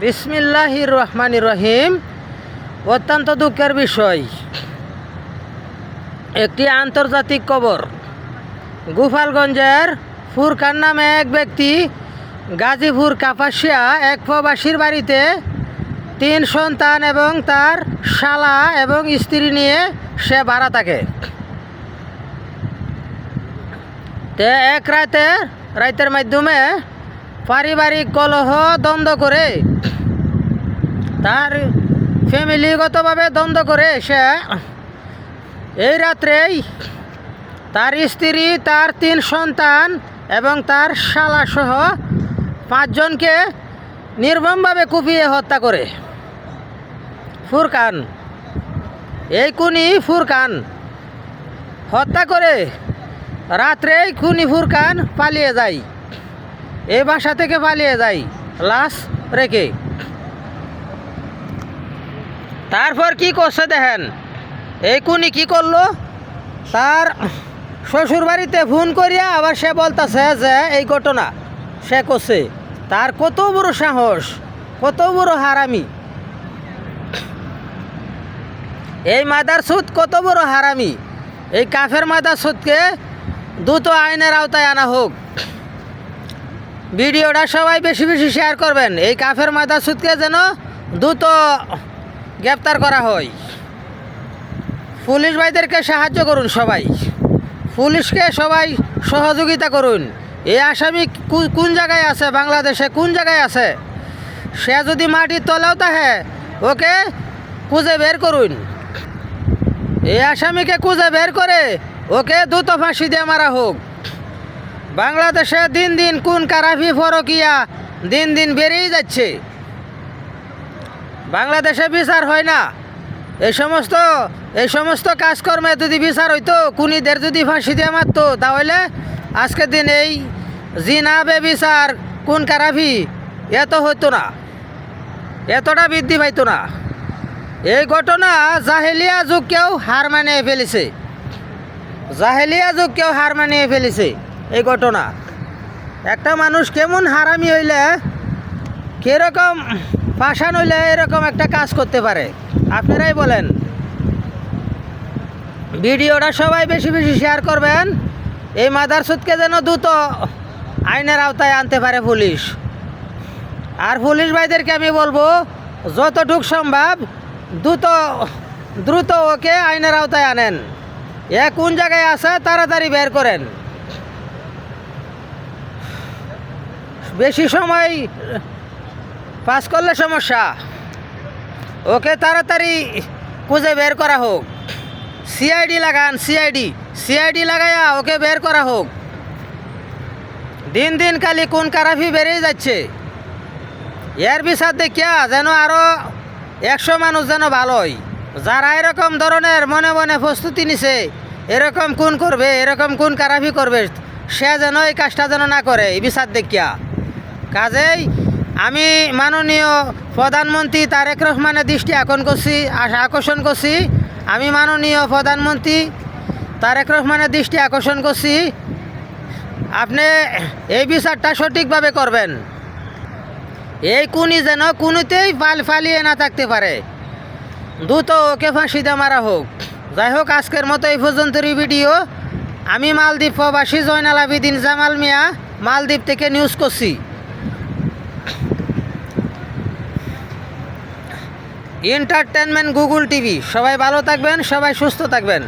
বিসমিল্লাহির রহমানির রহিম। অত্যন্ত দুঃখের বিষয়, একটি আন্তর্জাতিক খবর। গোপালগঞ্জের ফুরকান নামে এক ব্যক্তি গাজীপুর কাপাসিয়া এক প্রবাসীর বাড়িতে 3 সন্তান এবং তার শালা এবং স্ত্রী নিয়ে সে ভাড়া থাকে। তে এক রাতের মাধ্যমে পারিবারিক কলহ দ্বন্দ্ব করে, তার ফ্যামিলিগতভাবে দ্বন্দ্ব করে সে এই রাত্রেই তার স্ত্রী, তার 3 সন্তান এবং তার শালাসহ 5 জনকে নির্মমভাবে কুপিয়ে হত্যা করে। ফুরকান, এই খুনি ফুরকান হত্যা করে রাত্রেই খুনি ফুরকান পালিয়ে যায়, এই বাসা থেকে পালিয়ে যায় লাশ রেখে। তারপর কি করছে দেখেন, এই খুনি কি করলো, তার শ্বশুর বাড়িতে ফোন করিয়া আবার সে বলতেছে যে এই ঘটনা সে করছে। তার কত বড় সাহস, কত বড় হারামি, এই মাদার সুদ কত বড় হারামি। এই কাফের মাদার সুদকে দ্রুত আইনের আওতায় আনা হোক। ভিডিওটা সবাই বেশি বেশি শেয়ার করবেন, এই কাফের মাদার সুদকে যেন দ্রুত গ্রেপ্তার করা হয়। পুলিশ ভাইদেরকে সাহায্য করুন, সবাই পুলিশকে সবাই সহযোগিতা করুন। এই আসামি কোন জায়গায় আছে, বাংলাদেশে কোন জায়গায় আছে, সে যদি মাটির তলেও থাকে ওকে খুঁজে বের করুন। এই আসামিকে খুঁজে বের করে ওকে দ্রুত ফাঁসি দিয়ে মারা হোক। বাংলাদেশে দিন দিন খুন খারাপি পরকিয়া দিন দিন বেড়েই যাচ্ছে। বাংলাদেশে বিচার হয় না। এই সমস্ত কাজকর্মে যদি বিচার হইতো, খুনিদের যদি ফাঁসি দিয়ে মারতো, তাহলে আজকের দিন এই জিনা বেবিচার খুন খারাপি এত হইতো না, এতটা বৃদ্ধি পাইতো না। এই ঘটনা জাহেলিয়া যুগকেও হার মানিয়ে ফেলেছে, জাহেলিয়া যুগকেও হার মানিয়ে ফেলেছে এই ঘটনা। একটা মানুষ কেমন হারামি হইলে, কীরকম পাষাণ হইলে এরকম একটা কাজ করতে পারে, আপনারাই বলেন। ভিডিওটা সবাই বেশি বেশি শেয়ার করবেন, এই মাদারসুদকে যেন দ্রুত আইনের আওতায় আনতে পারে পুলিশ। আর পুলিশ ভাইদেরকে আমি বলবো, যতটুক সম্ভব দ্রুত ওকে আইনের আওতায় আনেন। এ কোন জায়গায় আছে তাড়াতাড়ি বের করেন। বেশি সময় পাস করলে সমস্যা, ওকে তাড়াতাড়ি খুঁজে বের করা হোক। সিআইডি লাগান, সিআইডি লাগাইয়া ওকে বের করা হোক। দিন দিন খালি খুন খারাপি বেড়েই যাচ্ছে। এর বিচার দেখিয়া যেন আরও 100 মানুষ যেন ভালো হয়। যারা এরকম ধরনের মনে মনে প্রস্তুতি নিছে, এরকম খুন করবে, এরকম খুন খারাপি করবে, সে যেন এই কাজটা যেন না করে এই বিচার দেখিয়া। কাজেই আমি মাননীয় প্রধানমন্ত্রী তারেক রহমানের দৃষ্টি আকর্ষণ করছি। আমি মাননীয় প্রধানমন্ত্রী তারেক রহমানের দৃষ্টি আকর্ষণ করছি, আপনি এই বিচারটা সঠিকভাবে করবেন। এই খুনি যেন কোনোতেই ফালিয়ে না থাকতে পারে, দ্রুত ওকে ফাঁসি দিয়ে মারা হোক। যাই হোক, আজকের মতো এই পর্যন্তই ভিডিও। আমি মালদ্বীপ প্রবাসী জয়নাল আবেদিন জামাল মিয়া, মালদ্বীপ থেকে নিউজ করছি। Entertainment Google TV. সবাই ভালো থাকবেন, সবাই সুস্থ থাকবেন।